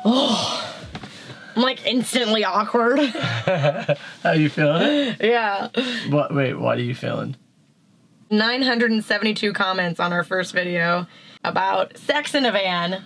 Oh, I'm like instantly awkward. How you feeling? Yeah. Wait, what are you feeling? 972 comments on our first video about sex in a van.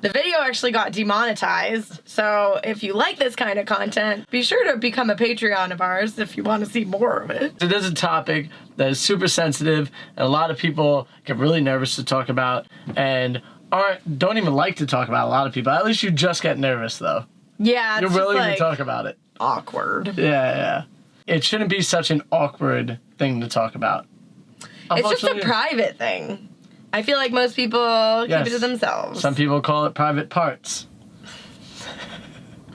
The video actually got demonetized, so if you like this kind of content, be sure to become a Patreon of ours if you want to see more of it. It is a topic that is super sensitive, and a lot of people get really nervous to talk about, and don't even like to talk about. A lot of people. At least you just get nervous, though. Yeah, it's You're willing just, like, to talk about it. Awkward. Yeah. It shouldn't be such an awkward thing to talk about. It's just a private thing. I feel like most people keep it to themselves. Some people call it private parts.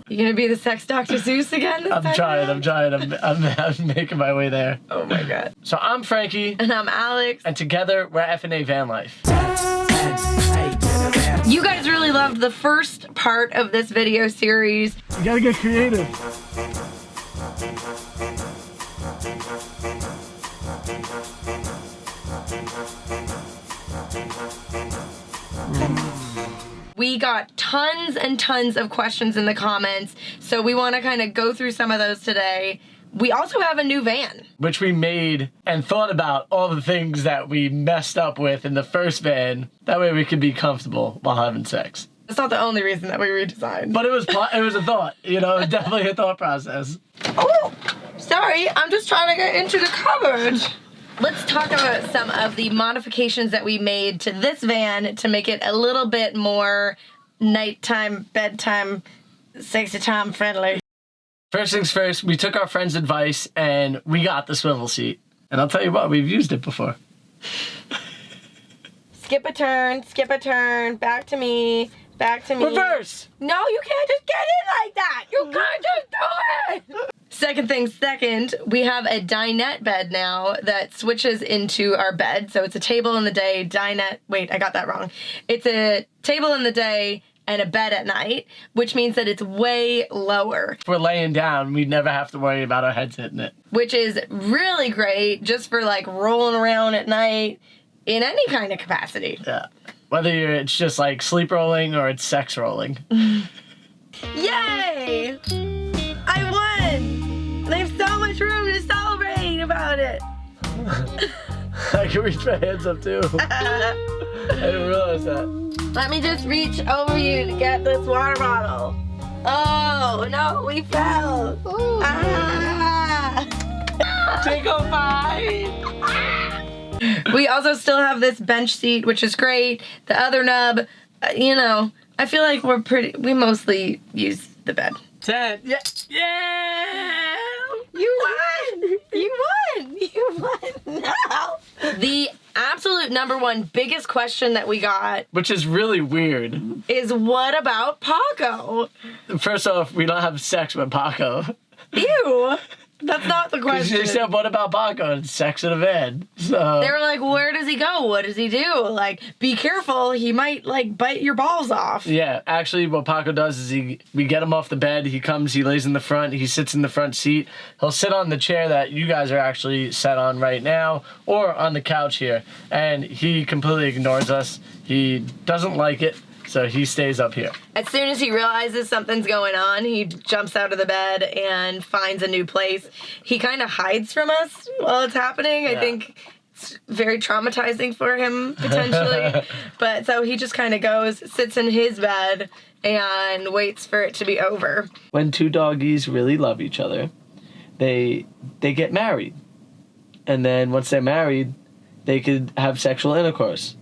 You gonna be the sex Dr. Seuss again? I'm trying. I'm making my way there. Oh my god. So I'm Frankie. And I'm Alex. And together we're FNA Van Life. You guys really loved the first part of this video series. You gotta get creative. We got tons and tons of questions in the comments, so we want to kind of go through some of those today. We also have a new van. Which we made and thought about all the things that we messed up with in the first van. That way we could be comfortable while having sex. That's not the only reason that we redesigned. But it was a thought, definitely a thought process. Oh, sorry, I'm just trying to get into the cupboard. Let's talk about some of the modifications that we made to this van to make it a little bit more nighttime, bedtime, sexy time friendly. First things first, we took our friend's advice and we got the swivel seat. And I'll tell you what, we've used it before. Skip a turn, back to me. Reverse! No, you can't just get in like that. You can't just do it. Second thing second, we have a dinette bed now that switches into our bed. So it's a table in the day, dinette. Wait, I got that wrong. It's a table in the day and a bed at night, which means that it's way lower. If we're laying down, we'd never have to worry about our heads hitting it. Which is really great just for like rolling around at night in any kind of capacity. Yeah. Whether it's just like sleep rolling or it's sex rolling. Yay! I won! I have so much room to celebrate about it. I can reach my hands up too. I didn't realize that. Let me just reach over you to get this water bottle. Oh, no, we fell. Tickle fight! We also still have this bench seat, which is great. The other nub, I feel like we mostly use the bed. 10. Yeah. Yeah! You won! You won! No! The absolute number one biggest question that we got, which is really weird, is what about Paco? First off, we don't have sex with Paco. Ew! That's not the question. They said, what about Paco? And sex in a van. So they were like, where does he go? What does he do? Like, be careful. He might, bite your balls off. Yeah, actually, what Paco does is we get him off the bed. He comes, he lays in the front. He sits in the front seat. He'll sit on the chair that you guys are actually sat on right now or on the couch here. And he completely ignores us. He doesn't like it. So he stays up here. As soon as he realizes something's going on, he jumps out of the bed and finds a new place. He kind of hides from us while it's happening. Yeah. I think it's very traumatizing for him, potentially. But so he just kind of goes, sits in his bed, and waits for it to be over. When two doggies really love each other, they get married. And then once they're married, they could have sexual intercourse.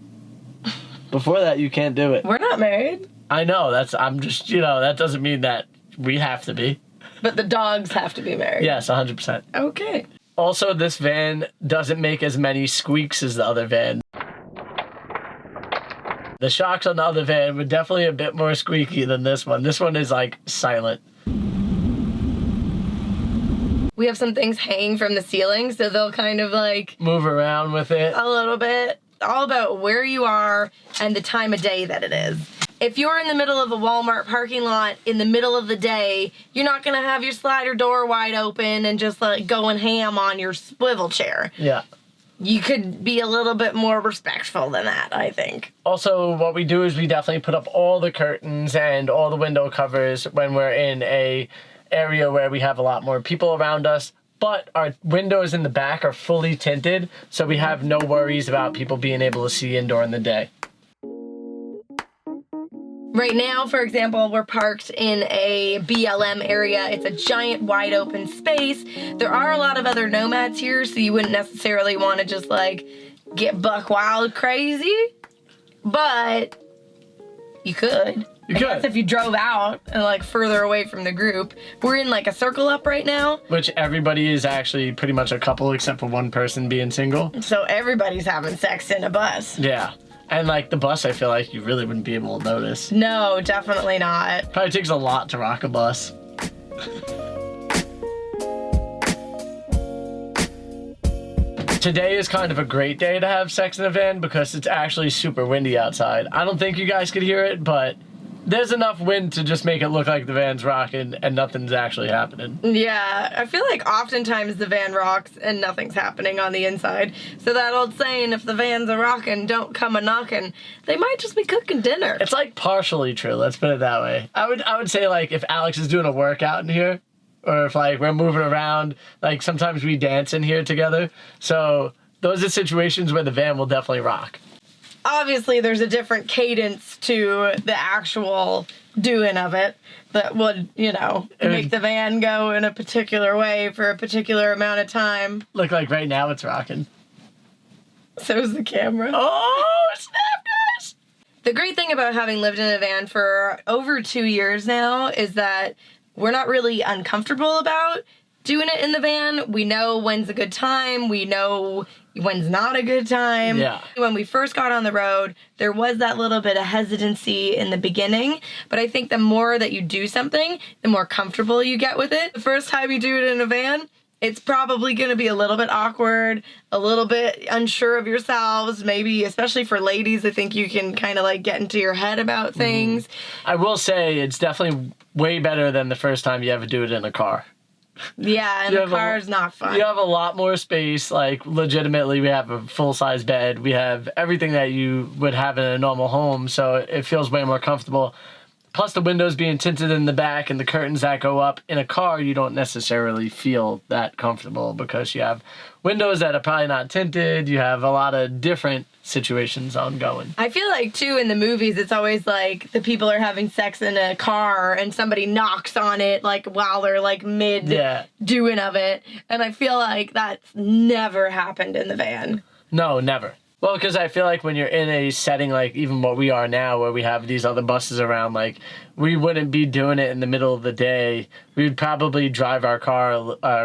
Before that, you can't do it. We're not married. I know. That doesn't mean that we have to be. But the dogs have to be married. Yes, 100%. Okay. Also, this van doesn't make as many squeaks as the other van. The shocks on the other van were definitely a bit more squeaky than this one. This one is, silent. We have some things hanging from the ceiling, so they'll kind of, move around with it. A little bit. All about where you are and the time of day that it is. If you're in the middle of a Walmart parking lot in the middle of the day, you're not gonna have your slider door wide open and just going ham on your swivel chair. Yeah. you could be a little bit more respectful than that, I think. Also, what we do is we definitely put up all the curtains and all the window covers when we're in a area where we have a lot more people around us. But our windows in the back are fully tinted, so we have no worries about people being able to see indoor in the day. Right now, for example, we're parked in a BLM area. It's a giant wide open space. There are a lot of other nomads here, so you wouldn't necessarily want to just like get buck wild crazy, but you could. You I could. guess if you drove out and like further away from the group. We're in like a circle up right now. Which everybody is actually pretty much a couple except for one person being single. So everybody's having sex in a bus. Yeah. And like the bus, I feel like you really wouldn't be able to notice. No, definitely not. Probably takes a lot to rock a bus. Today is kind of a great day to have sex in a van because it's actually super windy outside. I don't think you guys could hear it, but there's enough wind to just make it look like the van's rocking and nothing's actually happening. Yeah, I feel like oftentimes the van rocks and nothing's happening on the inside. So that old saying, if the van's a rockin', don't come a knockin', they might just be cooking dinner. It's like partially true, let's put it that way. I would say like if Alex is doing a workout in here, or if like we're moving around, like sometimes we dance in here together. So those are situations where the van will definitely rock. Obviously, there's a different cadence to the actual doing of it that would, you know, make the van go in a particular way for a particular amount of time. Look like right now it's rocking. So's the camera. Oh, snap, guys! The great thing about having lived in a van for over 2 years now is that we're not really uncomfortable about doing it in the van. We know when's a good time. We know when's not a good time. Yeah. When we first got on the road, there was that little bit of hesitancy in the beginning, but I think the more that you do something, the more comfortable you get with it. The first time you do it in a van, it's probably going to be a little bit awkward, a little bit unsure of yourselves, maybe especially for ladies. I think you can kind of like get into your head about things. I will say it's definitely way better than the first time you ever do it in a car. Yeah, and the car is not fun. You have a lot more space. Like, legitimately, we have a full-size bed. We have everything that you would have in a normal home, so it feels way more comfortable. Plus, the windows being tinted in the back and the curtains that go up. In a car, you don't necessarily feel that comfortable because you have windows that are probably not tinted. You have a lot of different situations ongoing. I feel like, too, in the movies, it's always like the people are having sex in a car and somebody knocks on it, like, while they're, like, mid-doing of it. And I feel like that's never happened in the van. No, never. Well, because I feel like when you're in a setting like even what we are now, where we have these other buses around, like, we wouldn't be doing it in the middle of the day. We would probably drive our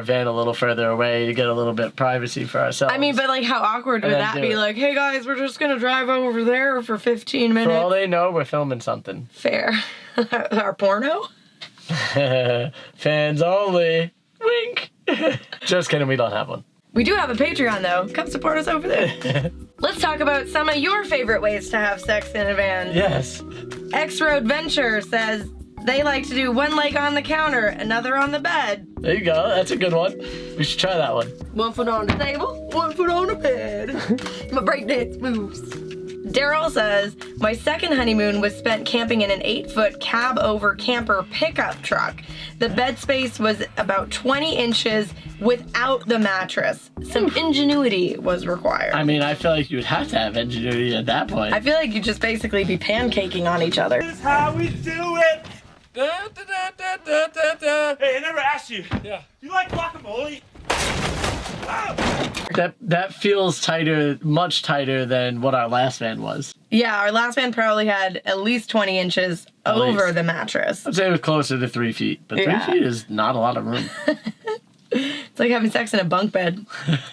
van a little further away to get a little bit of privacy for ourselves. I mean, but, like, how awkward would that be? Like, hey, guys, we're just going to drive over there for 15 minutes. For all they know, we're filming something. Fair. Our porno? Fans only. Wink. Just kidding, we don't have one. We do have a Patreon, though. Come support us over there. Let's talk about some of your favorite ways to have sex in a van. Yes. X-Road Venture says they like to do one leg on the counter, another on the bed. There you go. That's a good one. We should try that one. 1 foot on the table, 1 foot on the bed. My breakdance moves. Daryl says, my second honeymoon was spent camping in an 8-foot cab-over camper pickup truck. The bed space was about 20 inches without the mattress. Some ingenuity was required. I mean, I feel like you would have to have ingenuity at that point. I feel like you'd just basically be pancaking on each other. This is how we do it. Hey, I never asked you. Yeah. Do you like guacamole? That feels tighter, much tighter than what our last van was. Yeah, our last van probably had at least 20 inches over the mattress. I'd say it was closer to 3 feet, but 3 feet is not a lot of room. It's like having sex in a bunk bed.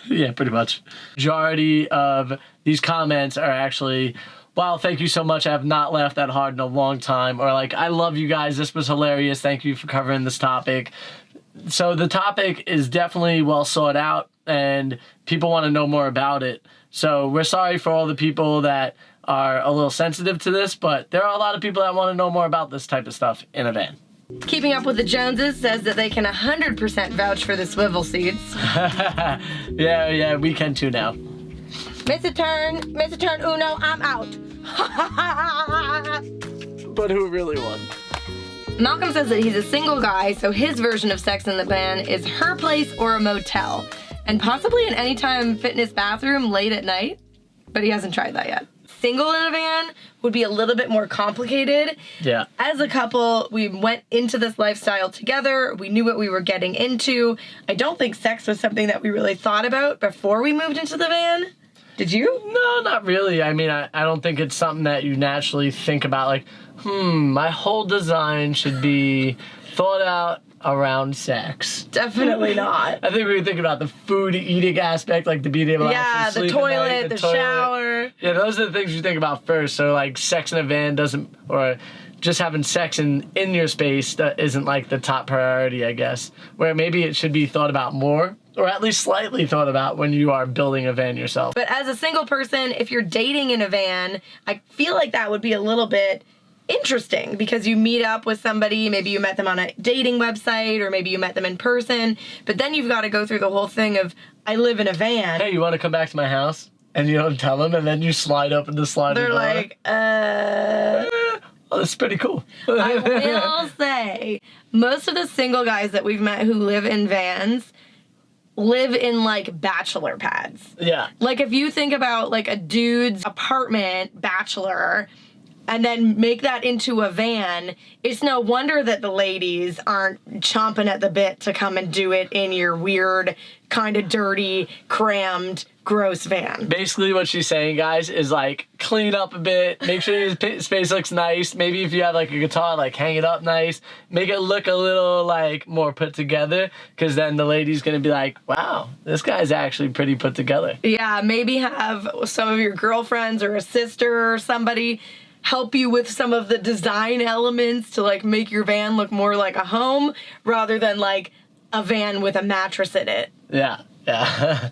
Yeah, pretty much. Majority of these comments are actually, wow, thank you so much. I have not laughed that hard in a long time. Or like, I love you guys. This was hilarious. Thank you for covering this topic. So the topic is definitely well sought out and people want to know more about it. So we're sorry for all the people that are a little sensitive to this, but there are a lot of people that want to know more about this type of stuff in a van. Keeping Up with the Joneses says that they can 100% vouch for the swivel seats. Yeah, we can too now. Mr. Turn Uno, I'm out. But who really won? Malcolm says that he's a single guy, so his version of sex in the van is her place or a motel, and possibly an anytime fitness bathroom late at night, but he hasn't tried that yet. Single in a van would be a little bit more complicated. Yeah. As a couple, we went into this lifestyle together. We knew what we were getting into. I don't think sex was something that we really thought about before we moved into the van. Did you? No, not really. I mean, I don't think it's something that you naturally think about, like, my whole design should be thought out around sex. Definitely not. I think we think about the food eating aspect, like the being able to actually the sleep toilet, at night, the shower. Yeah, those are the things you think about first. So, like, sex in a van or just having sex in your space that isn't, like, the top priority, I guess. Where maybe it should be thought about more, or at least slightly thought about when you are building a van yourself. But as a single person, if you're dating in a van, I feel like that would be a little bit interesting because you meet up with somebody, maybe you met them on a dating website or maybe you met them in person, but then you've got to go through the whole thing of, I live in a van. Hey, you want to come back to my house? And you don't tell them, and then you slide open the sliding door. They're like, Oh, that's pretty cool. I will say, most of the single guys that we've met who live in vans live in, like, bachelor pads. Yeah. Like, if you think about, like, a dude's apartment, bachelor, and then make that into a van, it's no wonder that the ladies aren't chomping at the bit to come and do it in your weird, kind of dirty, crammed, gross van. Basically what she's saying, guys, is, like, clean up a bit, make sure your space looks nice. Maybe if you have, like, a guitar, like, hang it up nice, make it look a little, like, more put together, because then the lady's gonna be like, wow, this guy's actually pretty put together. Yeah, maybe have some of your girlfriends or a sister or somebody help you with some of the design elements to, like, make your van look more like a home rather than, like, a van with a mattress in it. Yeah.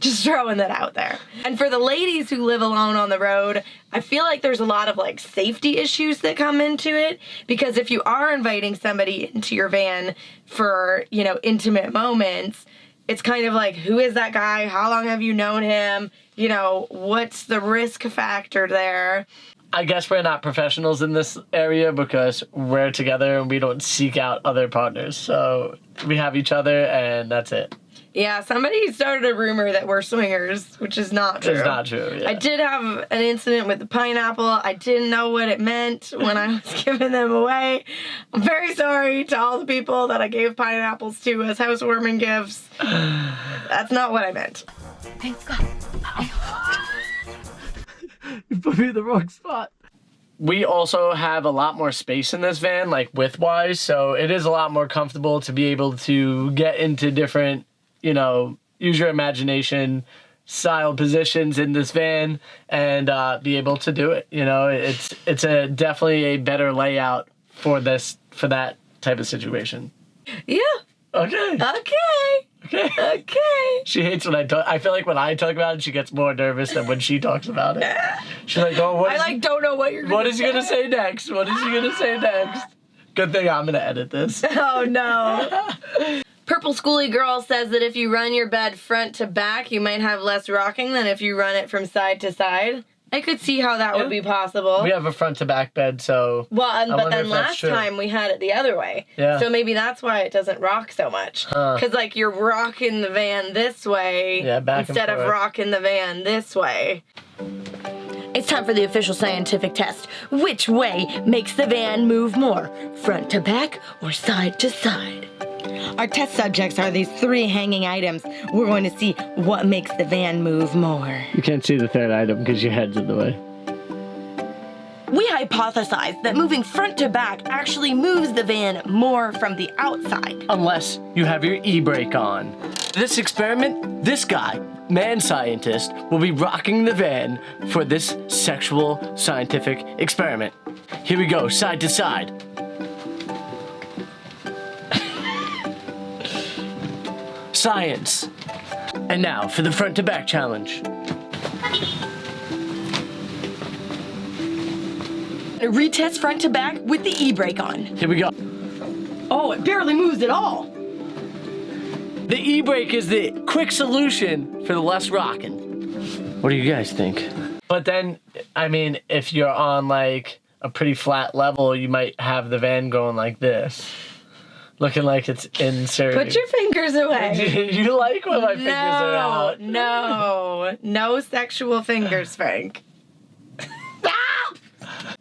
Just throwing that out there. And for the ladies who live alone on the road, I feel like there's a lot of, like, safety issues that come into it, because if you are inviting somebody into your van for, you know, intimate moments, it's kind of like, who is that guy? How long have you known him? You know, what's the risk factor there? I guess we're not professionals in this area because we're together and we don't seek out other partners. So we have each other and that's it. Yeah, somebody started a rumor that we're swingers, which is not true. It's not true, yeah. I did have an incident with the pineapple. I didn't know what it meant when I was giving them away. I'm very sorry to all the people that I gave pineapples to as housewarming gifts. That's not what I meant. Thank God. You put me in the wrong spot. We also have a lot more space in this van, like width-wise, so it is a lot more comfortable to be able to get into different, you know, use your imagination style positions in this van and be able to do it. You know, it's definitely a better layout for that type of situation. Yeah. Okay. She hates when I talk. I feel like when I talk about it, she gets more nervous than when she talks about it. She's like, "Oh, don't know what you're gonna say. What is he gonna say next? What is he gonna say next?" Good thing I'm gonna edit this. Oh no. Purple Schoolie Girl says that if you run your bed front to back, you might have less rocking than if you run it from side to side. I could see how that would be possible. We have a front to back bed, so. Well, but then last time we had it the other way. Yeah. So maybe that's why it doesn't rock so much. Because, like, you're rocking the van this way instead of rocking the van this way. It's time for the official scientific test. Which way makes the van move more? Front to back or side to side? Our test subjects are these 3 hanging items. We're going to see what makes the van move more. You can't see the third item because your head's in the way. We hypothesized that moving front to back actually moves the van more from the outside. Unless you have your e-brake on. This experiment, this guy, man scientist, will be rocking the van for this sexual scientific experiment. Here we go, side to side. Science. And now for the front to back challenge. Retest front to back with the e-brake on. Here we go. Oh, it barely moves at all. The e-brake is the quick solution for the less rocking. What do you guys think? But then, I mean, if you're on like a pretty flat level, you might have the van going like this. Looking like it's inserted. Put your fingers away. You like when my fingers are out? No sexual fingers, Frank.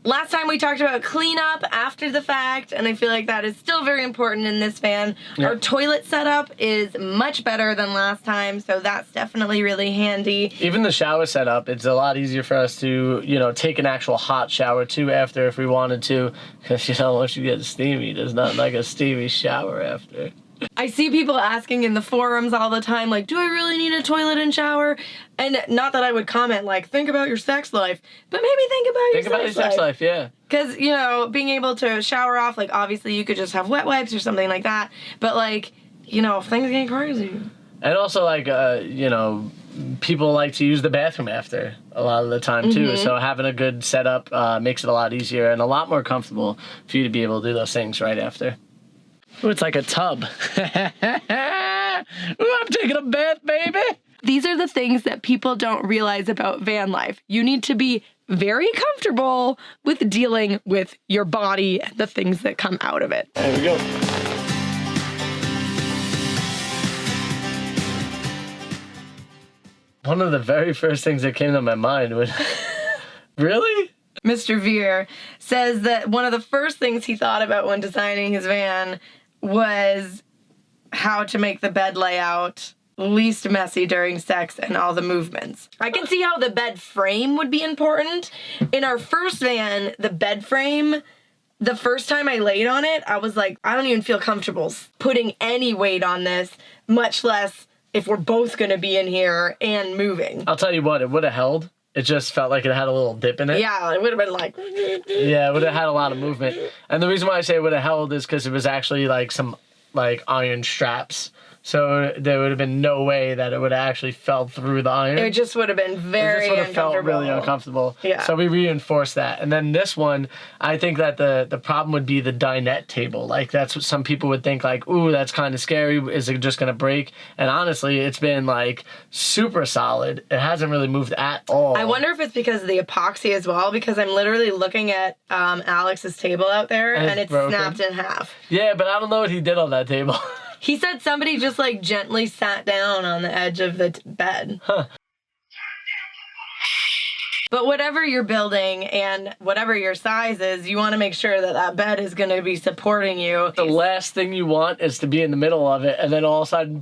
Last time we talked about cleanup after the fact, and I feel like that is still very important in this van. Yep. Our toilet setup is much better than last time, so that's definitely really handy. Even the shower setup, it's a lot easier for us to, you know, take an actual hot shower too after if we wanted to, because, you know, once you get steamy, there's nothing like a steamy shower after. I see people asking in the forums all the time, like, do I really need a toilet and shower? And not that I would comment, like, think about your sex life, but maybe think about your sex life. Yeah. Because, you know, being able to shower off, like, obviously you could just have wet wipes or something like that. But, like, you know, things get crazy. And also, like, you know, people like to use the bathroom after a lot of the time, too. Mm-hmm. So having a good setup makes it a lot easier and a lot more comfortable for you to be able to do those things right after. Ooh, it's like a tub. Ooh, I'm taking a bath, baby. These are the things that people don't realize about van life. You need to be very comfortable with dealing with your body and the things that come out of it. There we go. One of the very first things that came to my mind was, really? Mr. Veer says that one of the first things he thought about when designing his van was how to make the bed layout least messy during sex and all the movements. I can see how the bed frame would be important. In our first van, the bed frame, the first time I laid on it, I was like, I don't even feel comfortable putting any weight on this, much less if we're both gonna be in here and moving. I'll tell you what, it would have held. It just felt like it had a little dip in it. Yeah, it would have been like... Yeah, it would have had a lot of movement. And the reason why I say it would have held is because it was actually like some like iron straps. So there would have been no way that it would have actually fell through the iron. It just would have been very uncomfortable. It just would have felt really uncomfortable. Yeah. So we reinforced that. And then this one, I think that the problem would be the dinette table. Like, that's what some people would think, like, ooh, that's kind of scary. Is it just going to break? And honestly, it's been, like, super solid. It hasn't really moved at all. I wonder if it's because of the epoxy as well, because I'm literally looking at Alex's table out there, and it's snapped in half. Yeah, but I don't know what he did on that table. He said somebody just, like, gently sat down on the edge of the bed. Huh. But whatever you're building and whatever your size is, you want to make sure that that bed is going to be supporting you. The last thing you want is to be in the middle of it, and then all of a sudden,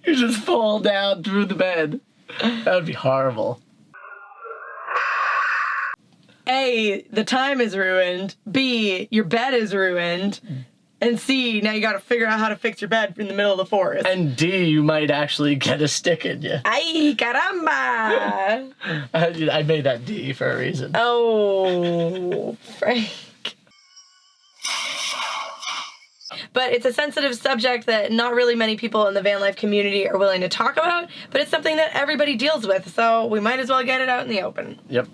you just fall down through the bed. That would be horrible. A, the time is ruined. B, your bed is ruined. And C, now you gotta figure out how to fix your bed in the middle of the forest. And D, you might actually get a stick in you. Ay, caramba! I made that D for a reason. Oh, Frank. But it's a sensitive subject that not really many people in the van life community are willing to talk about, but it's something that everybody deals with, so we might as well get it out in the open. Yep.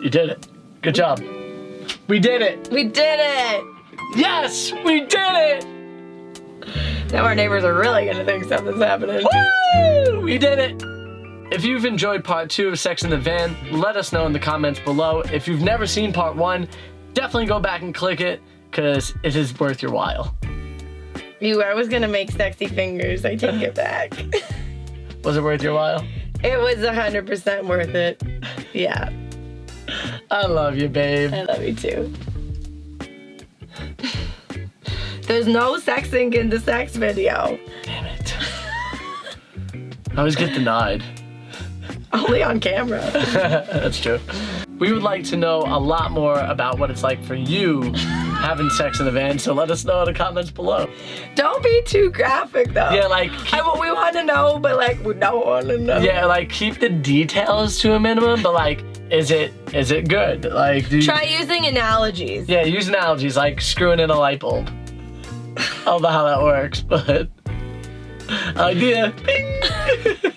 You did it. Good job. We did it. We did it. Yes, we did it. Now our neighbors are really gonna think something's happening. Woo! We did it. If you've enjoyed part 2 of Sex in the Van, let us know in the comments below. If you've never seen part 1, definitely go back and click it, because it is worth your while. I was gonna make sexy fingers. I take it back. Was it worth your while? It was 100% worth it. Yeah. I love you, babe. I love you too. There's no sexing in the sex video. Damn it. I always get denied. Only on camera. That's true. We would like to know a lot more about what it's like for you having sex in the van, so let us know in the comments below. Don't be too graphic, though. Yeah, like... we want to know, but, like, we don't want to know. Yeah, like, keep the details to a minimum, but, like, is it good? Like, try using analogies. Yeah, use analogies, like screwing in a light bulb. I don't know how that works, but... idea. Bing!